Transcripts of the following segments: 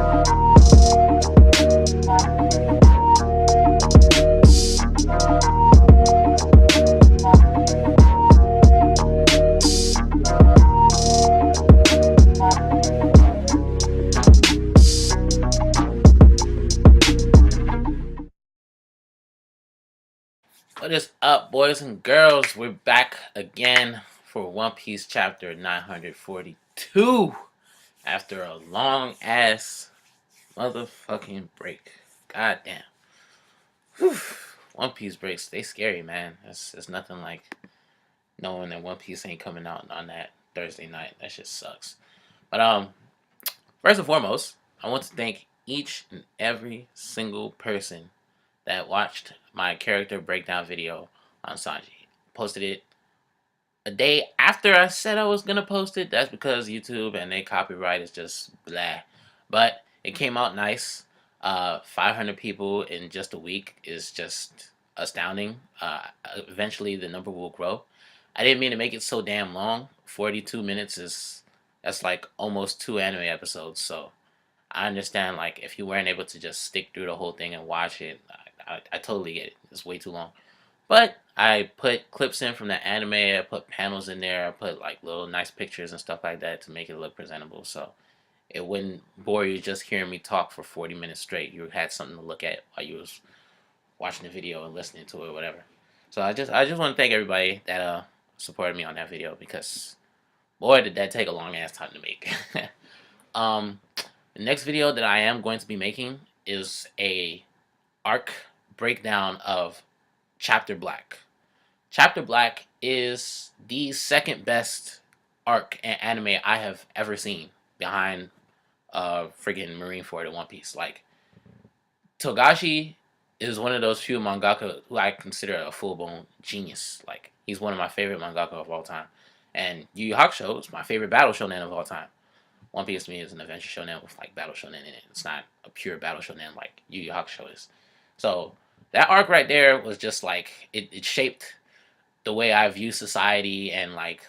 What is up, boys and girls? We're back again for One Piece chapter 942 after a long ass motherfucking break. God damn. Whew. One Piece breaks, they scary, man. It's nothing like knowing that One Piece ain't coming out on that Thursday night. That shit sucks. But first and foremost, I want to thank each and every single person that watched my character breakdown video on Sanji. Posted it a day after I said I was gonna post it. That's because YouTube and they copyright is just blah. But it came out nice. 500 people in just a week is just astounding. Eventually the number will grow. I didn't mean to make it so damn long. 42 minutes that's like almost 2 anime episodes. So I understand, like, if you weren't able to just stick through the whole thing and watch it, I totally get it. It's way too long. But I put clips in from the anime. I put panels in there. I put like little nice pictures and stuff like that to make it look presentable. So it wouldn't bore you just hearing me talk for 40 minutes straight. You had something to look at while you was watching the video and listening to it or whatever. So I just want to thank everybody that supported me on that video, because boy did that take a long ass time to make. um the next video that I am going to be making is a arc breakdown of Chapter Black. Chapter Black is the second best arc and anime I have ever seen, behind friggin' Marineford and One Piece. Like, Togashi is one of those few mangaka who I consider a full-blown genius. Like, he's one of my favorite mangaka of all time. And Yu Yu Hakusho is my favorite battle shonen of all time. One Piece to me is an adventure shonen with like battle shonen in it. It's not a pure battle shonen like Yu Yu Hakusho is. So that arc right there was just like it shaped the way I view society and like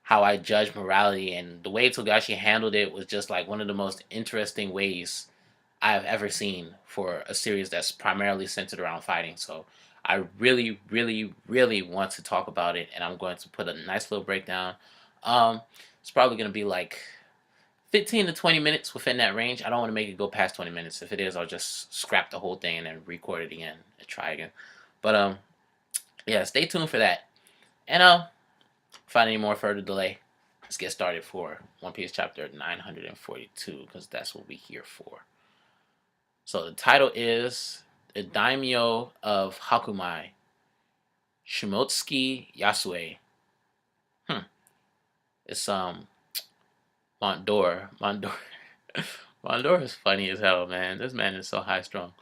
how I judge morality, and the way Togashi handled it was just like one of the most interesting ways I've ever seen for a series that's primarily centered around fighting. So I really, really, really want to talk about it, and I'm going to put a nice little breakdown. Um, it's probably going to be like 15 to 20 minutes, within that range. I don't want to make it go past 20 minutes. If it is, I'll just scrap the whole thing and then record it again and try again. But yeah, stay tuned for that. And without any more further delay, let's get started for One Piece chapter 942, because that's what we're here for. So the title is The Daimyo of Hakumai, Shimotsuki Yasuie. It's Montdor. Montdor is funny as hell, man. This man is so high strung.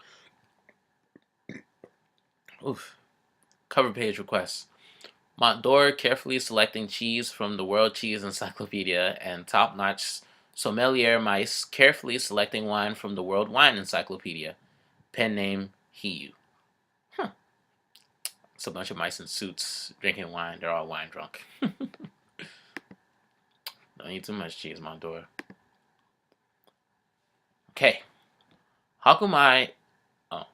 Oof. Cover page requests. Montdor carefully selecting cheese from the World Cheese Encyclopedia, and top-notch sommelier mice carefully selecting wine from the World Wine Encyclopedia. Pen name Hiyu. It's a bunch of mice in suits drinking wine. They're all wine drunk. Don't eat too much cheese, Montdor. Okay. Hakumai. Oh,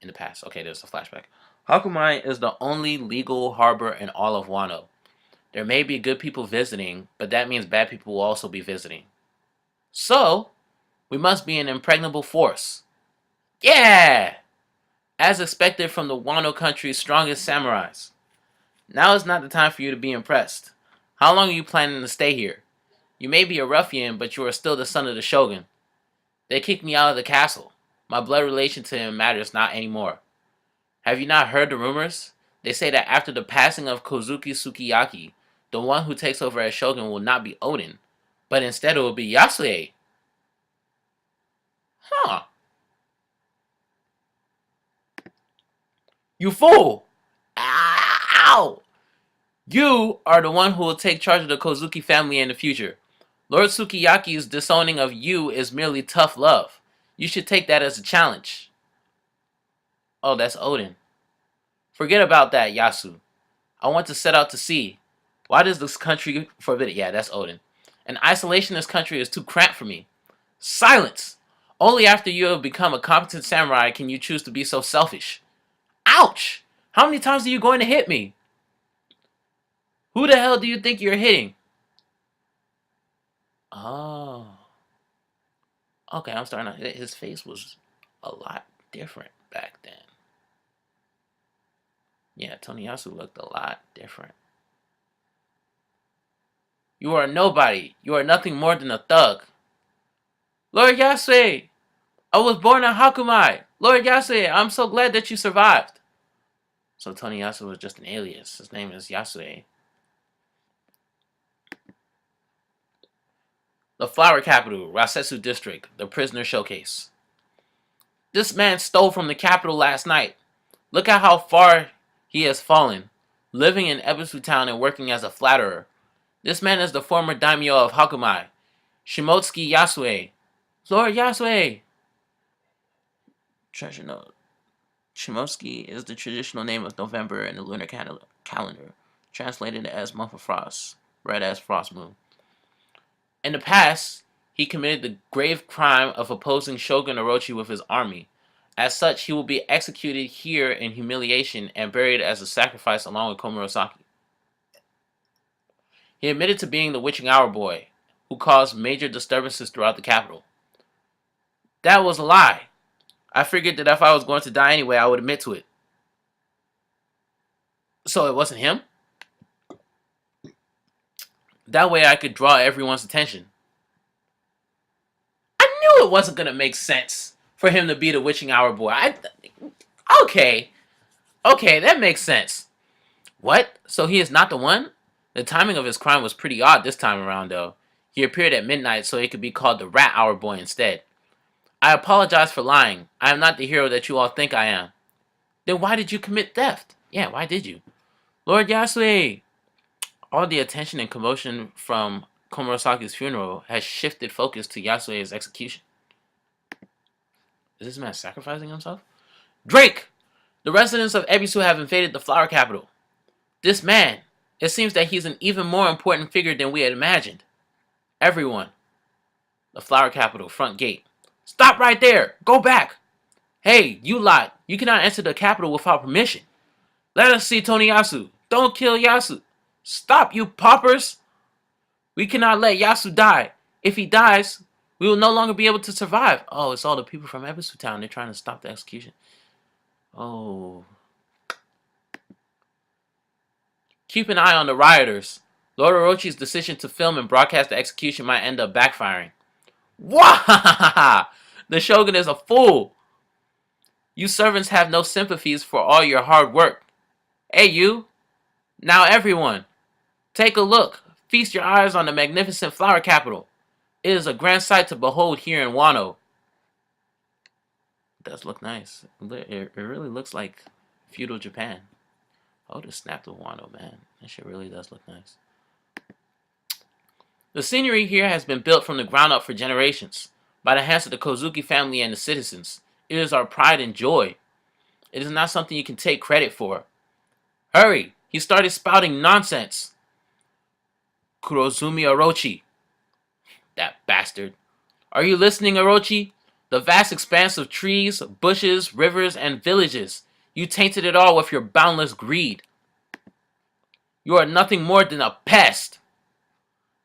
in the past. Okay, there's a flashback. Hakumai is the only legal harbor in all of Wano. There may be good people visiting, but that means bad people will also be visiting. So, we must be an impregnable force. Yeah! As expected from the Wano country's strongest samurais. Now is not the time for you to be impressed. How long are you planning to stay here? You may be a ruffian, but you are still the son of the shogun. They kicked me out of the castle. My blood relation to him matters not anymore. Have you not heard the rumors? They say that after the passing of Kozuki Sukiyaki, the one who takes over as shogun will not be Oden, but instead it will be Yasuie. Huh. You fool! Ow! You are the one who will take charge of the Kozuki family in the future. Lord Sukiyaki's disowning of you is merely tough love. You should take that as a challenge. Oh, that's Oden. Forget about that, Yasu. I want to set out to sea. Why does this country forbid it? Yeah, that's Oden. An isolationist country is too cramped for me. Silence! Only after you have become a competent samurai can you choose to be so selfish. Ouch! How many times are you going to hit me? Who the hell do you think you're hitting? Oh. Okay, I'm starting to... His face was a lot different back then. Yeah, Tony Yasuie looked a lot different. You are a nobody. You are nothing more than a thug. Lord Yasuie! I was born in Hakumai! Lord Yasuie, I'm so glad that you survived. So Tony Yasuie was just an alias. His name is Yasuie. The Flower Capital, Rasetsu District, the Prisoner Showcase. This man stole from the capital last night. Look at how far he has fallen, living in Ebisu Town and working as a flatterer. This man is the former daimyo of Hakumai, Shimotsuki Yasuie. Lord Yasuie! Treasure note. Shimotsuki is the traditional name of November in the lunar calendar, translated as month of frost, read as frost moon. In the past, he committed the grave crime of opposing Shogun Orochi with his army. As such, he will be executed here in humiliation and buried as a sacrifice along with Komurosaki. He admitted to being the Witching Hour boy, who caused major disturbances throughout the capital. That was a lie. I figured that if I was going to die anyway, I would admit to it. So it wasn't him? That way I could draw everyone's attention. I knew it wasn't going to make sense for him to be the Witching Hour boy. Okay, that makes sense. What? So he is not the one? The timing of his crime was pretty odd this time around, though. He appeared at midnight so he could be called the Rat Hour boy instead. I apologize for lying. I am not the hero that you all think I am. Then why did you commit theft? Yeah, why did you? Lord Yasuie! All the attention and commotion from Komurasaki's funeral has shifted focus to Yasue's execution. Is this man sacrificing himself? Drake! The residents of Ebisu have invaded the flower capital. This man, it seems that he's an even more important figure than we had imagined. Everyone. The flower capital, front gate. Stop right there! Go back! Hey, you lot, you cannot enter the capital without permission. Let us see Tony Yasu. Don't kill Yasu. Stop, you paupers! We cannot let Yasu die. If he dies, we will no longer be able to survive. Oh, it's all the people from Ebisu Town. They're trying to stop the execution. Oh. Keep an eye on the rioters. Lord Orochi's decision to film and broadcast the execution might end up backfiring. Wah! The Shogun is a fool. You servants have no sympathies for all your hard work. Hey, you. Now everyone. Take a look. Feast your eyes on the magnificent flower capital. It is a grand sight to behold here in Wano. It does look nice. It really looks like feudal Japan. Oh, just snapped with Wano, man. That shit really does look nice. The scenery here has been built from the ground up for generations, by the hands of the Kozuki family and the citizens. It is our pride and joy. It is not something you can take credit for. Hurry! He started spouting nonsense. Kurozumi Orochi. That bastard. Are you listening, Orochi? The vast expanse of trees, bushes, rivers, and villages. You tainted it all with your boundless greed. You are nothing more than a pest.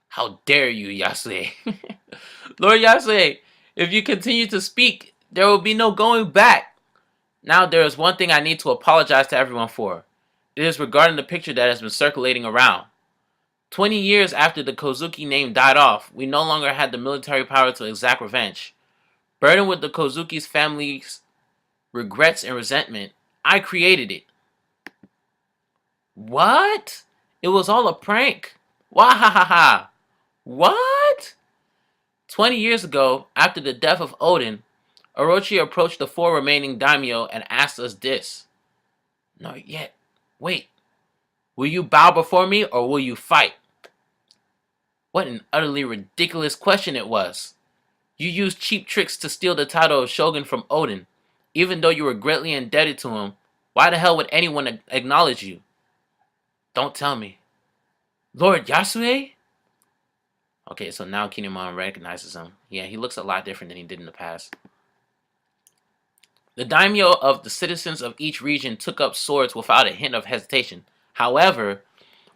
How dare you, Yasuie? Lord Yasuie, if you continue to speak, there will be no going back. Now there is one thing I need to apologize to everyone for. It is regarding the picture that has been circulating around. 20 years after the Kozuki name died off, we no longer had the military power to exact revenge. Burdened with the Kozuki's family's regrets and resentment, I created it. What? It was all a prank. Wahahaha. What? 20 years ago, after the death of Odin, Orochi approached the 4 remaining daimyo and asked us this. Not yet. Wait. Will you bow before me or will you fight? What an utterly ridiculous question it was. You used cheap tricks to steal the title of Shogun from Odin. Even though you were greatly indebted to him, why the hell would anyone acknowledge you? Don't tell me. Lord Yasuie? Okay, so now Kinemon recognizes him. Yeah, he looks a lot different than he did in the past. The daimyo of the citizens of each region took up swords without a hint of hesitation. However,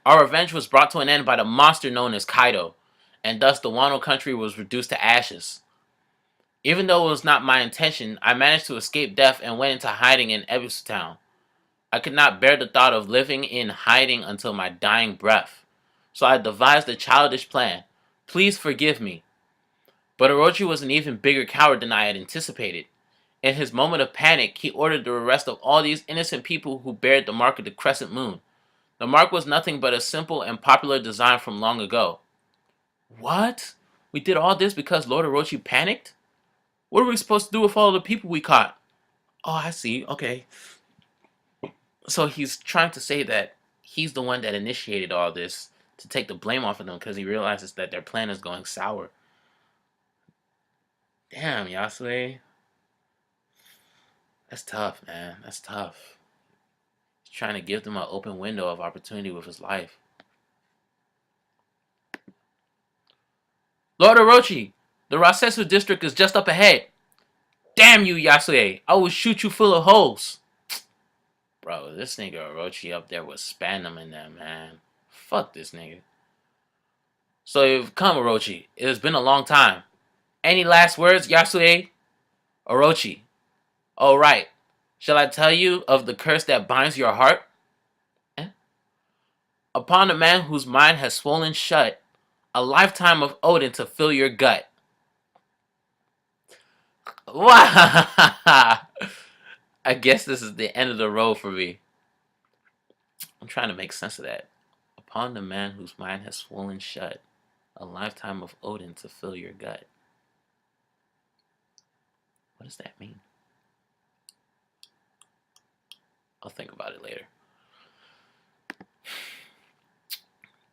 our revenge was brought to an end by the monster known as Kaido, and thus the Wano country was reduced to ashes. Even though it was not my intention, I managed to escape death and went into hiding in Ebisu Town. I could not bear the thought of living in hiding until my dying breath. So I devised a childish plan. Please forgive me. But Orochi was an even bigger coward than I had anticipated. In his moment of panic, he ordered the arrest of all these innocent people who bared the mark of the crescent moon. The mark was nothing but a simple and popular design from long ago. What? We did all this because Lord Orochi panicked? What are we supposed to do with all the people we caught? Oh, I see. Okay. So he's trying to say that he's the one that initiated all this to take the blame off of them because he realizes that their plan is going sour. Damn, Yasuie. That's tough, man. That's tough. He's trying to give them an open window of opportunity with his life. Lord Orochi, the Rasesu district is just up ahead. Damn you, Yasuie. I will shoot you full of holes. Bro, this nigga Orochi up there was spamming in there, man. Fuck this nigga. So you've come, Orochi. It has been a long time. Any last words, Yasuie? Orochi. Oh, right. Shall I tell you of the curse that binds your heart? Eh? Upon a man whose mind has swollen shut, a lifetime of Odin to fill your gut. Wow! I guess this is the end of the road for me. I'm trying to make sense of that. Upon the man whose mind has swollen shut, a lifetime of Odin to fill your gut. What does that mean? I'll think about it later.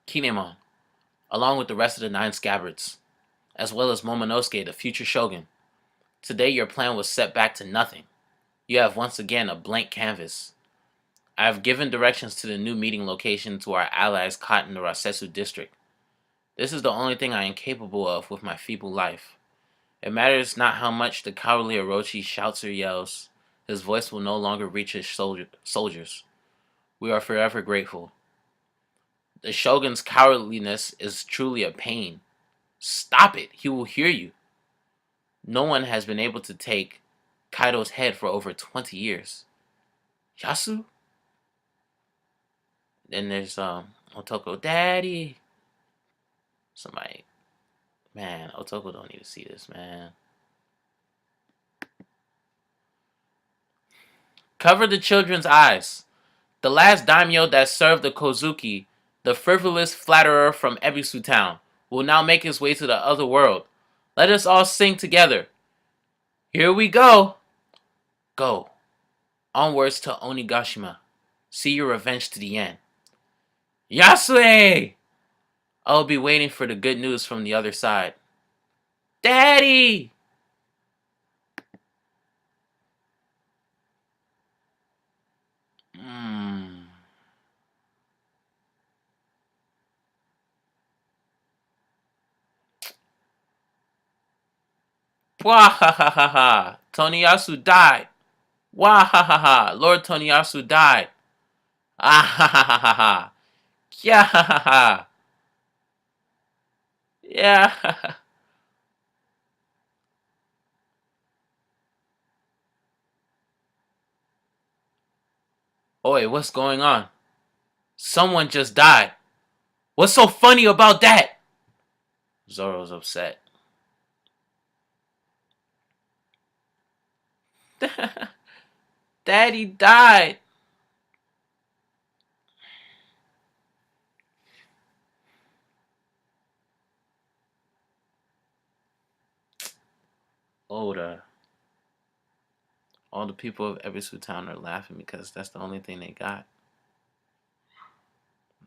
Kinemon, along with the rest of the 9 scabbards, as well as Momonosuke, the future shogun. Today your plan was set back to nothing. You have once again a blank canvas. I have given directions to the new meeting location to our allies caught in the Rasesu district. This is the only thing I am capable of with my feeble life. It matters not how much the cowardly Orochi shouts or yells. His voice will no longer reach his soldiers. We are forever grateful. The Shogun's cowardliness is truly a pain. Stop it, he will hear you. No one has been able to take Kaido's head for over 20 years. Yasu? Then there's Otoko. Daddy! Somebody. Man, Otoko don't need to see this, man. Cover the children's eyes. The last daimyo that served the Kozuki, the frivolous flatterer from Ebisu Town, will now make his way to the other world. Let us all sing together. Here we go. Go. Onwards to Onigashima. See your revenge to the end. Yasuie! I'll be waiting for the good news from the other side. Daddy! Hmm. Wahahaha! Toniyasu died! Wahahaha! Lord Toniyasu died! Ahahaha! Yeah! Yeah! Oi, what's going on? Someone just died. What's so funny about that? Zoro's upset. Daddy died. Oda. All the people of Ebisu Town are laughing because that's the only thing they got.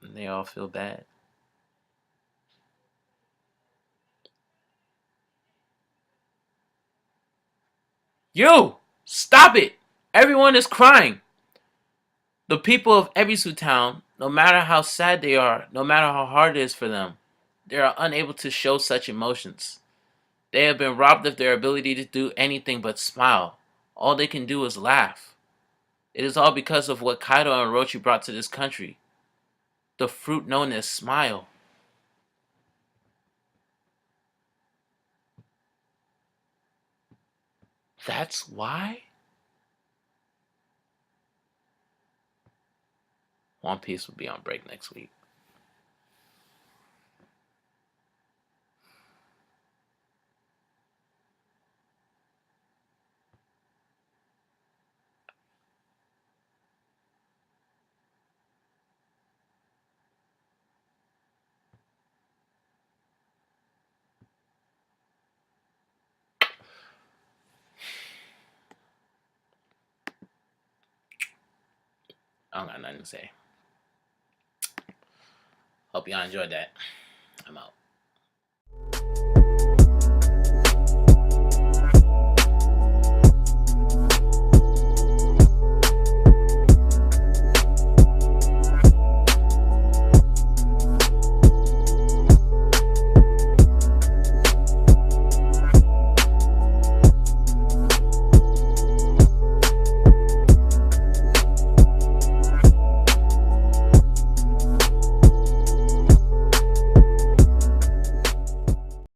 And they all feel bad. You! Stop it! Everyone is crying. The people of Ebisu Town, no matter how sad they are, no matter how hard it is for them, They are unable to show such emotions. They have been robbed of their ability to do anything but smile. All they can do is laugh. It is all because of what Kaido and Orochi brought to this country. The fruit known as smile. That's why? One Piece will be on break next week. I don't got nothing to say. Hope y'all enjoyed that. I'm out.